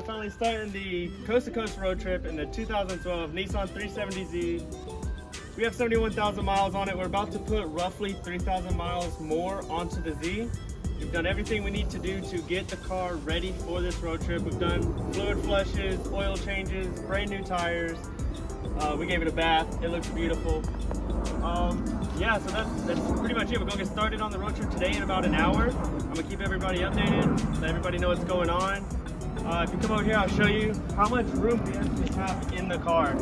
we're finally starting the coast-to-coast road trip in the 2012 Nissan 370Z. We have 71,000 miles on it. We're about to put roughly 3,000 miles more onto the Z. We've done everything we need to do to get the car ready for this road trip. We've done fluid flushes, oil changes, brand new tires. We gave it a bath. It looks beautiful. Yeah, so that's pretty much it. We're gonna get started on the road trip today in about an hour. I'm gonna keep everybody updated, let everybody know what's going on. If you come over here, I'll show you how much room we actually have in the car.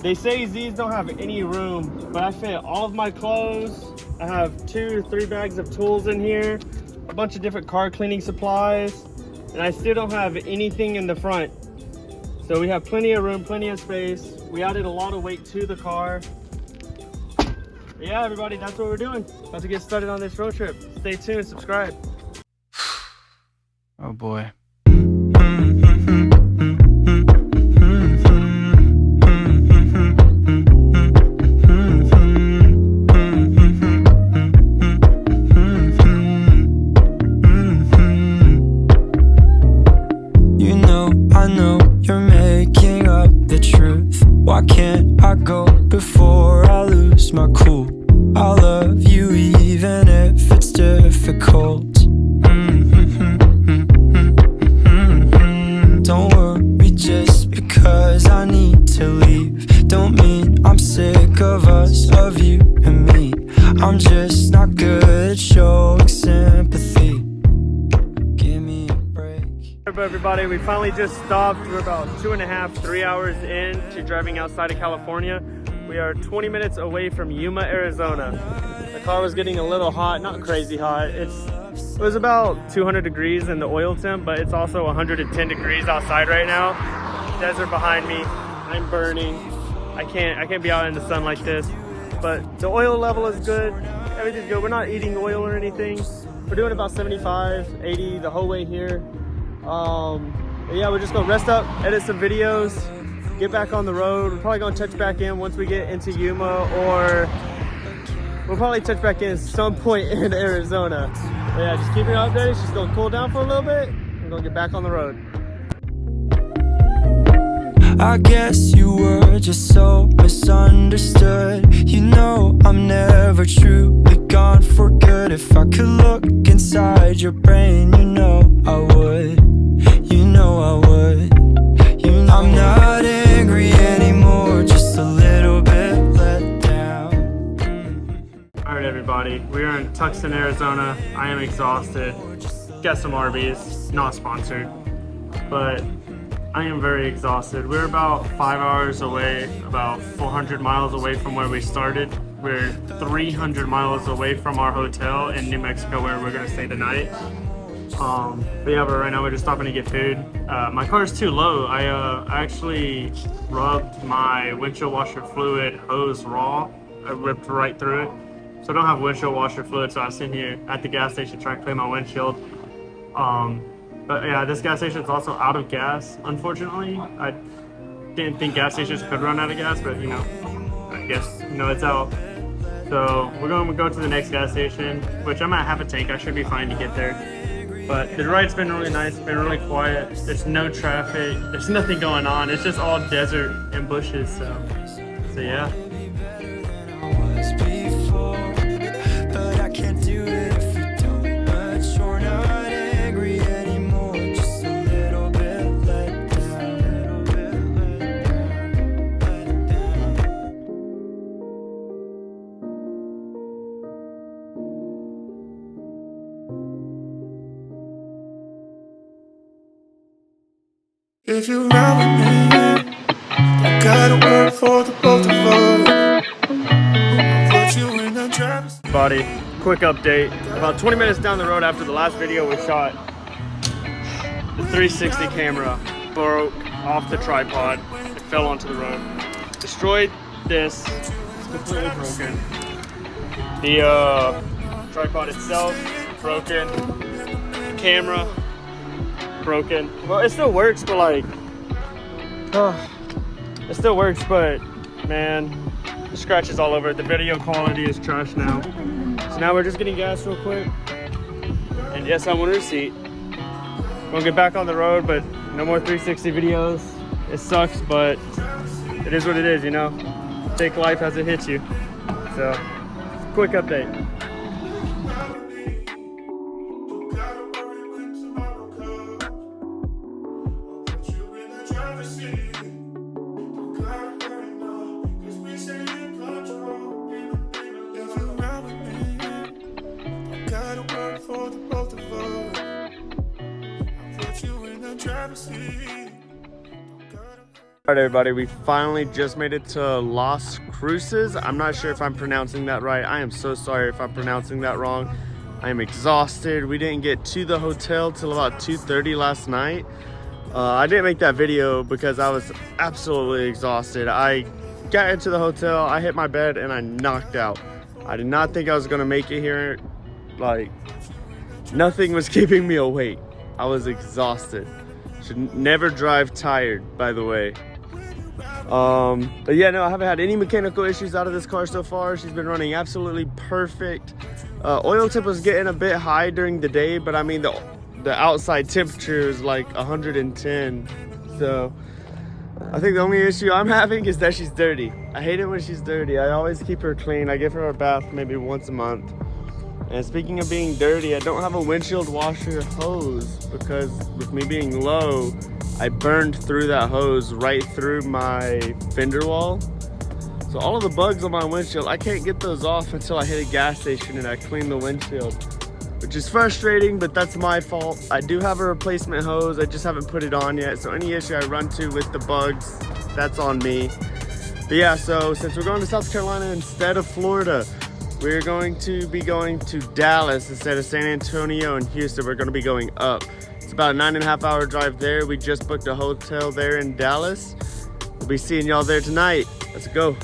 They say Z's don't have any room, but I fit all of my clothes. I have 2 to 3 bags of tools in here, a bunch of different car cleaning supplies, and I still don't have anything in the front. So we have plenty of room, plenty of space. We added a lot of weight to the car. But yeah, everybody, that's what we're doing. About to get started on this road trip. Stay tuned, subscribe. Oh boy. I know you're making up the truth. Why can't I go before I lose my cool? I love you even if it's difficult. Don't worry just because I need to leave. Don't mean I'm sick of us, of you and me. I'm just not good at showing sympathy. Give me a break. Everybody, we finally just stopped. We're about 2.5 to 3 hours into driving outside of California. We are 20 minutes away from Yuma, Arizona. The car was getting a little hot, not crazy hot. It was about 200 degrees in the oil temp, but it's also 110 degrees outside right now. Desert behind me. I'm burning. I can't be out in the sun like this. But the oil level is good. Everything's good. We're not eating oil or anything. We're doing about 75, 80 the whole way here. But yeah, we're just gonna rest up, edit some videos, get back on the road. We're probably gonna touch back in once we get into Yuma, or we'll probably touch back in at some point in Arizona. But yeah, just keeping it updated. It's just gonna cool down for a little bit. We're gonna get back on the road. I guess you were just so misunderstood. You know I'm never truly gone for good. If I could look inside your brain, you know I would. You know I would. You know I'm not angry anymore, just a little bit let down. Alright everybody, we are in Tucson, Arizona. I am exhausted. Got some Arby's, not sponsored, but I am very exhausted. We're about 5 hours away, about 400 miles away from where we started. We're 300 miles away from our hotel in New Mexico where we're gonna stay tonight. But yeah, but right now we're just stopping to get food. My car's too low. I actually rubbed my windshield washer fluid hose raw. I ripped right through it. So I don't have windshield washer fluid, so I was sitting here at the gas station trying to clean my windshield. But yeah, this gas station is also out of gas, unfortunately. I didn't think gas stations could run out of gas, but you know, I guess, you know, it's out. So we're going to go to the next gas station, which I'm at half a tank. I should be fine to get there. But the ride's been really nice, been really quiet. There's no traffic, there's nothing going on. It's just all desert and bushes, so yeah. But I can't do it if you don't. But you're not angry anymore, just a little bit let down. If you ride with me, you gotta work for the both of us. I'll put you in the driver's Buddy, quick update. About 20 minutes down the road after the last video we shot, the 360 camera broke off the tripod. It fell onto the road. Destroyed this. It's completely broken. The tripod itself, broken. Camera, broken. Well, it still works, but like, it still works, but man, the scratches all over it. The video quality is trash now. So now we're just getting gas real quick. And yes, I'm on receipt. Gonna get back on the road, but No more 360 videos. It sucks, but it is what it is, you know? Take life as it hits you. So, quick update. All right, everybody, we finally just made it to Las Cruces. I'm not sure if I'm pronouncing that right. I am so sorry if I'm pronouncing that wrong. I am exhausted. We didn't get to the hotel till about 2:30 last night. I didn't make that video because I was absolutely exhausted. I got into the hotel, I hit my bed, and I knocked out. I did not think I was gonna make it here. Like, nothing was keeping me awake. I was exhausted. Should never drive tired, by the way. But yeah, no, I haven't had any mechanical issues out of this car so far. She's been running absolutely perfect. Oil temp was getting a bit high during the day, but I mean, the outside temperature is like 110. So I think the only issue I'm having is that she's dirty. I hate it when she's dirty. I always keep her clean. I give her a bath maybe once a month. And speaking of being dirty, I don't have a windshield washer hose because with me being low, I burned through that hose right through my fender wall. So all of the bugs on my windshield, I can't get those off until I hit a gas station and I clean the windshield, which is frustrating, but that's my fault. I do have a replacement hose. I just haven't put it on yet. So any issue I run to with the bugs, that's on me. But yeah, so since we're going to South Carolina instead of Florida, we're going to be going to Dallas instead of San Antonio and Houston. We're going to be going up. It's about a 9.5 hour drive there. We just booked a hotel there in Dallas. We'll be seeing y'all there tonight. Let's go.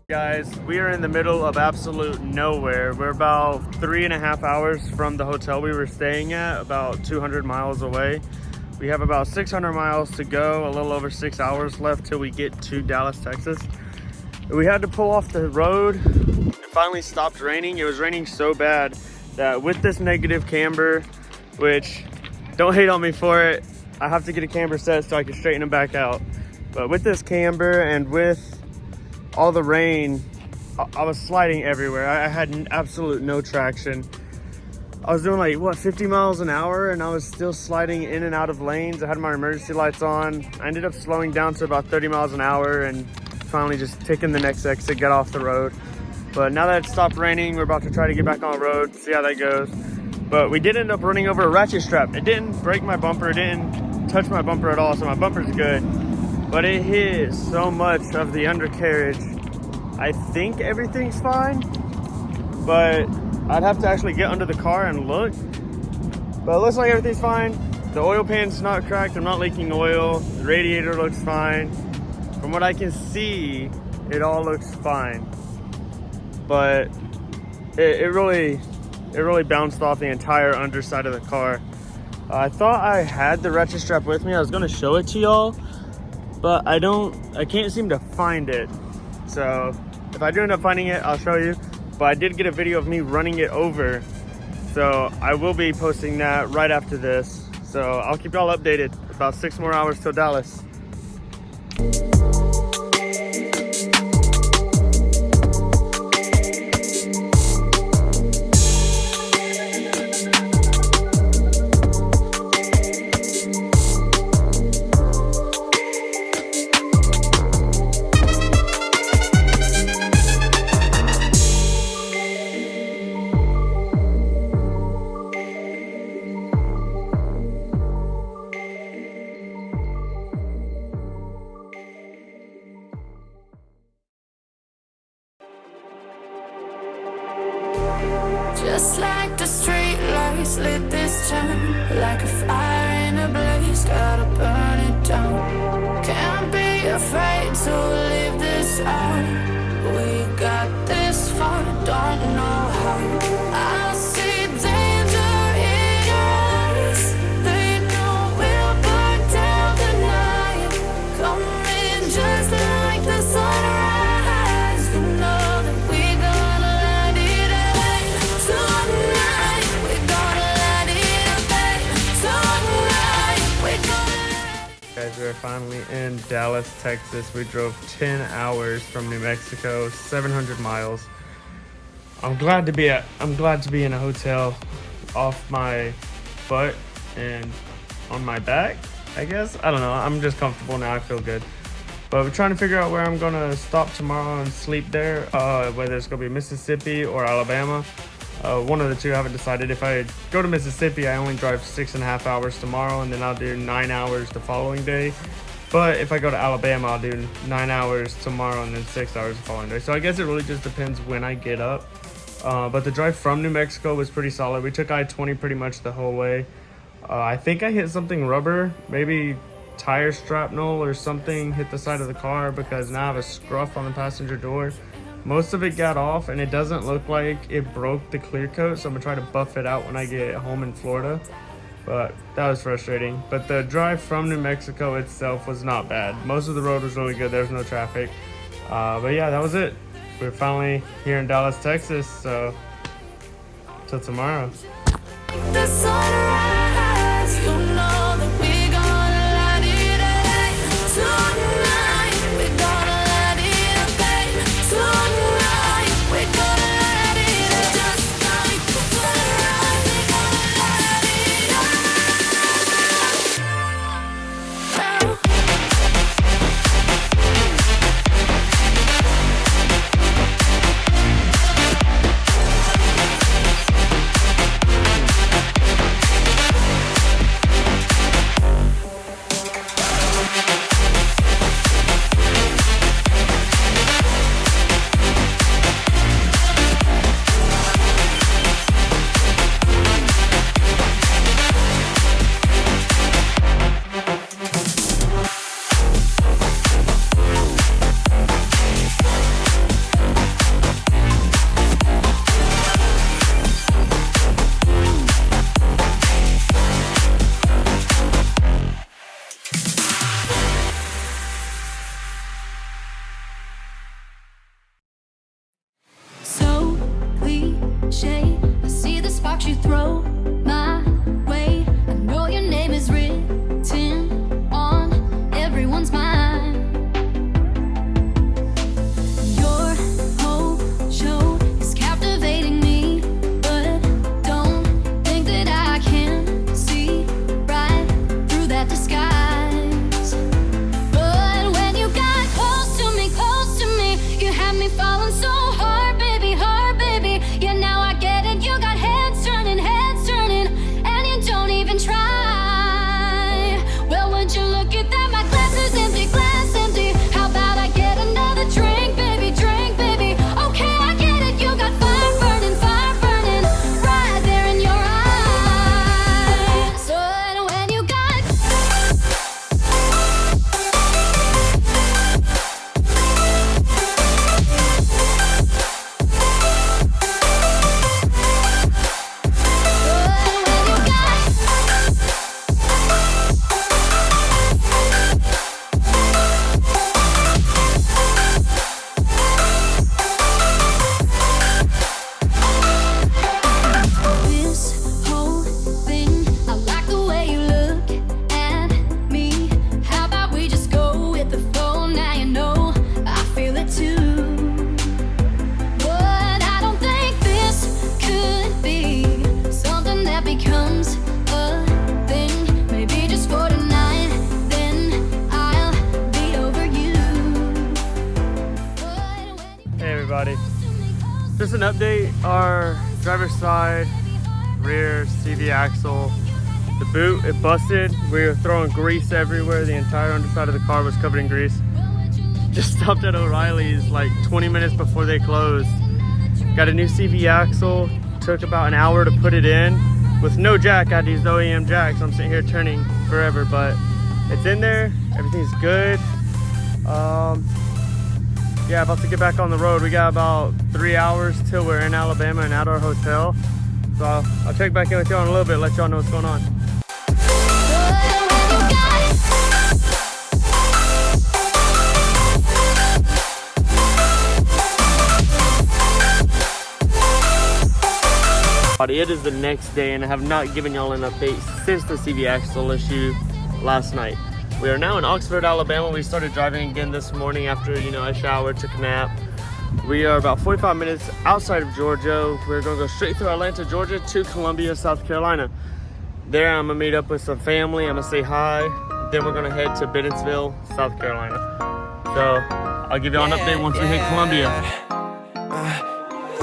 Guys, we are in the middle of absolute nowhere. We're about 3.5 hours from the hotel we were staying at, about 200 miles away. We have about 600 miles to go, a little over 6 hours left till we get to Dallas, Texas. We had to pull off the road. It finally stopped raining. It was raining so bad that with this negative camber, which don't hate on me for it, I have to get a camber set so I can straighten them back out. But with this camber and with all the rain, I was sliding everywhere. I had absolute no traction. I was doing like, what, 50 miles an hour, and I was still sliding in and out of lanes. I had my emergency lights on. I ended up slowing down to about 30 miles an hour and finally just taking the next exit, get off the road. But now that it stopped raining, we're about to try to get back on the road, see how that goes. But we did end up running over a ratchet strap. It didn't break my bumper, it didn't touch my bumper at all, so my bumper's good. But it hit so much of the undercarriage. I think everything's fine, but I'd have to actually get under the car and look. But it looks like everything's fine. The oil pan's not cracked, I'm not leaking oil. The radiator looks fine. From what I can see, it all looks fine. But it really bounced off the entire underside of the car. I thought I had the ratchet strap with me. I was gonna show it to y'all, but I can't seem to find it. So if I do end up finding it, I'll show you. But I did get a video of me running it over, so I will be posting that right after this. So I'll keep y'all updated. About 6 more hours till Dallas. guys, we're finally in Dallas, Texas. We drove 10 hours from New Mexico, 700 miles. I'm glad to be in a hotel off my butt and on my back, I guess. I don't know. I'm just comfortable now. I feel good. But we're trying to figure out where I'm gonna stop tomorrow and sleep there, whether it's gonna be Mississippi or Alabama. One of the two. I haven't decided. If I go to Mississippi, I only drive 6.5 hours tomorrow, and then I'll do 9 hours the following day. But if I go to Alabama, I'll do 9 hours tomorrow and then 6 hours the following day. So I guess it really just depends when I get up. But the drive from New Mexico was pretty solid. We took I-20 pretty much the whole way. I think I hit something rubber, maybe tire shrapnel or something hit the side of the car, because now I have a scruff on the passenger door. Most of it got off, and it doesn't look like it broke the clear coat, so I'm gonna try to buff it out when I get home in Florida. But that was frustrating. But the drive from New Mexico itself was not bad. Most of the road was really good. There was no traffic. But yeah, that was it. We're finally here in Dallas, Texas, so till tomorrow. The sunrise, you know that we're gonna light it up tonight. We're gonna light it up, babe. Tonight, we're gonna light it up just like the sunrise. We're gonna light it up. So cliche, I see the sparks you throw my way. I know your name is written on everyone's mind. Your whole show is captivating me, but don't think that I can see right through that disguise. But when you got close to me, you had me falling so hard, baby, hard, baby. Yeah, now I get it. You got heads turning, and you don't even try. Well, would you look at that? My glass is empty, glass empty. How about I get another drink, baby, drink, baby? Okay, I get it. You got fire burning, right there in your eyes. So when you got this whole thing, I like the way you look at me. How about we just go with the flow? Now you know I feel it too. But I don't think this could be something that becomes a thing. Maybe just for tonight, then I'll be over you. But when you Hey everybody, just an update. Our driver's side, rear CV axle, the boot, it busted. We were throwing grease everywhere. The entire underside of the car was covered in grease. Just stopped at O'Reilly's like 20 minutes before they closed. Got a new CV axle. Took about an hour to put it in. With no jack, I had to use the OEM jack, so I'm sitting here turning forever, but it's in there. Everything's good. Yeah, about to get back on the road. We got about 3 hours till we're in Alabama and at our hotel. So I'll check back in with y'all in a little bit, let y'all know what's going on. It is the next day and I have not given y'all an update since the CV axle issue last night. We are now in Oxford, Alabama. We started driving again this morning after, I showered, took a nap. We are about 45 minutes outside of Georgia. We're gonna go straight through Atlanta, Georgia to Columbia, South Carolina. There I'm gonna meet up with some family, I'm gonna say hi. Then we're gonna head to Bennettsville, South Carolina. So I'll give y'all an update once we hit Columbia.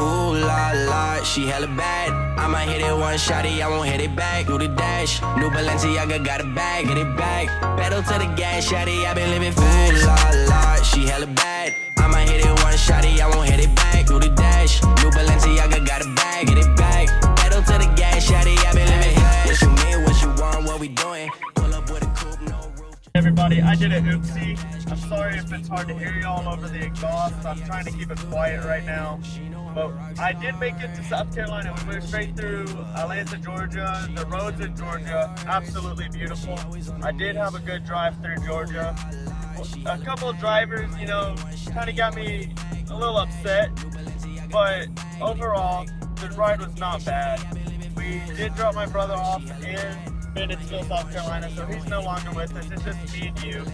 Ooh la la, she hella bad. I might hit it one shotty, I won't hit it back. Do the dash, new Balenciaga got a bag, get it back. Pedal to the gas, shotty, I been living fast. Ooh la la, she hella bad. I might hit it one shotty, I won't hit it back. Do the dash, new Balenciaga got a bag, get it back. Pedal to the gas, shotty, I been living fast. What you mean, what you want, what we doing? Pull up with a coupe, no roof. Everybody, I did a oopsie. I'm sorry if it's hard to hear y'all over the exhaust. I'm trying to keep it quiet right now. But I did make it to South Carolina. We moved straight through Atlanta, Georgia. The roads in Georgia, absolutely beautiful. I did have a good drive through Georgia. A couple of drivers, kind of got me a little upset. But overall, the ride was not bad. We did drop my brother off in Bennettsville, South Carolina, so he's no longer with us. It's just me and you.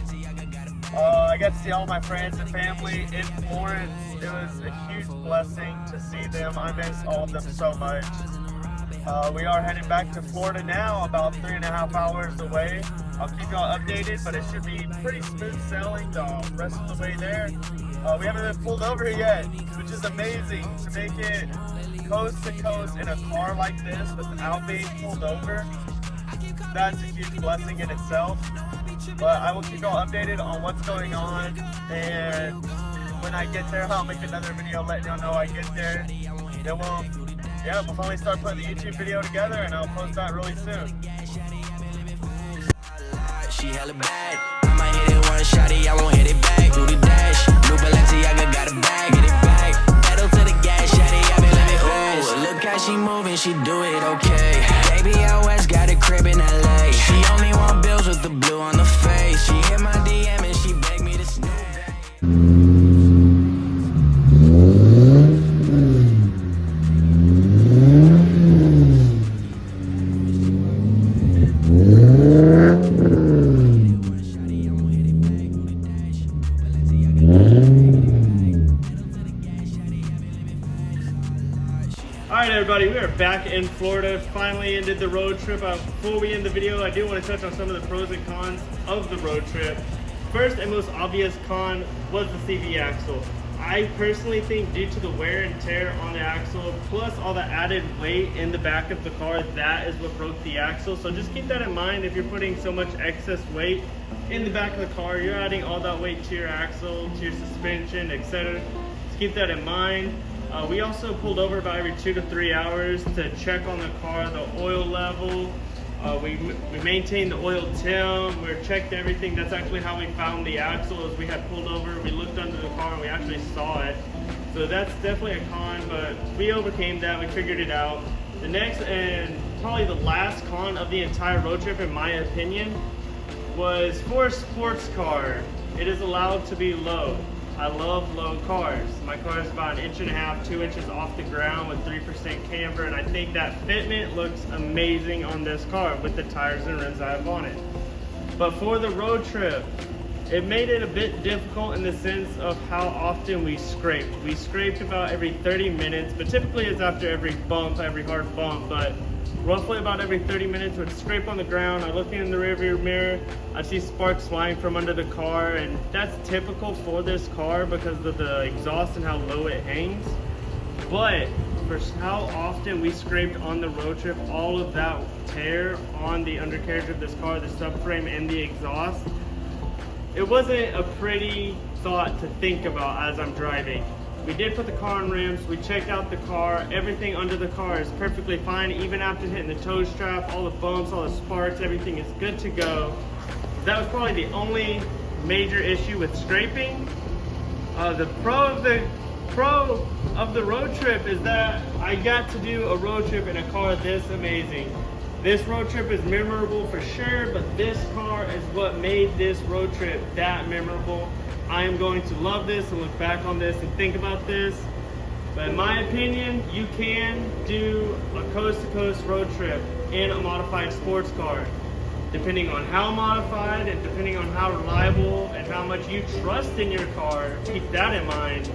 I got to see all my friends and family in Florence. It was a huge blessing to see them. I miss all of them so much. We are heading back to Florida now, about 3.5 hours away. I'll keep y'all updated, but it should be pretty smooth sailing the rest of the way there. We haven't been pulled over yet, which is amazing to make it coast to coast in a car like this without being pulled over. That's a huge blessing in itself. But I will keep y'all updated on what's going on, and when I get there, I'll make another video letting y'all know I get there. Then we'll finally start putting the YouTube video together, and I'll post that really soon. She hella bad. I might hit it one shotty, I won't hit it back. Do the dash, new Balenciaga got a bag, get it back. Pedal to the gas, shotty, I been living fast. Ooh, look how she moving, she do it okay. Baby out west got a crib in LA. She only want bills with the blue on the face. She hit my DM and she begged me to snoop back. Alright everybody, we are back in Florida. Finally ended the road trip. Before we end the video, I do want to touch on some of the pros and cons of the road trip. First and most obvious con was the CV axle. I personally think due to the wear and tear on the axle, plus all the added weight in the back of the car, that is what broke the axle. So just keep that in mind if you're putting so much excess weight in the back of the car. You're adding all that weight to your axle, to your suspension, etc. Just keep that in mind. We also pulled over about every 2 to 3 hours to check on the car, the oil level. We maintained the oil temp, we checked everything. That's actually how we found the axle, as we had pulled over, we looked under the car and we actually saw it. So that's definitely a con, but we overcame that, we figured it out. The next and probably the last con of the entire road trip, in my opinion, was for a sports car, it is allowed to be low. I love low cars. My car is about 1.5 inches, 2 inches off the ground with 3% camber, and I think that fitment looks amazing on this car with the tires and rims I have on it. But for the road trip, it made it a bit difficult in the sense of how often we scraped. We scraped about every 30 minutes, but typically it's after every bump, every hard bump, but roughly about every 30 minutes would scrape on the ground. I look in the rearview mirror, I see sparks flying from under the car, and that's typical for this car because of the exhaust and how low it hangs. But for how often we scraped on the road trip, all of that tear on the undercarriage of this car, the subframe and the exhaust, it wasn't a pretty thought to think about as I'm driving. We did put the car on rims, we checked out the car, everything under the car is perfectly fine, even after hitting the tow strap, all the bumps, all the sparks, everything is good to go. That was probably the only major issue with scraping. The pro of the road trip is that I got to do a road trip in a car this amazing. This road trip is memorable for sure, but this car is what made this road trip that memorable. I am going to love this and look back on this and think about this. But in my opinion, you can do a coast-to-coast road trip in a modified sports car. depending on how modified and depending on how reliable and how much you trust in your car. Keep that in mind.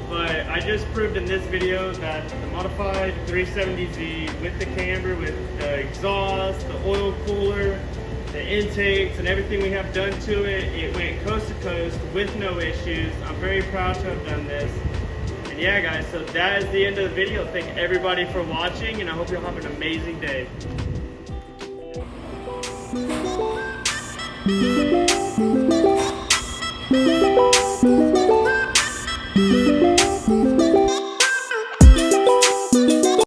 But I just proved in this video that the modified 370Z with the camber, with the exhaust, the oil cooler, the intakes, and everything we have done to it, it went coast to coast with no issues. I'm very proud to have done this. And yeah, guys, so that is the end of the video. Thank everybody for watching, and I hope you'll have an amazing day.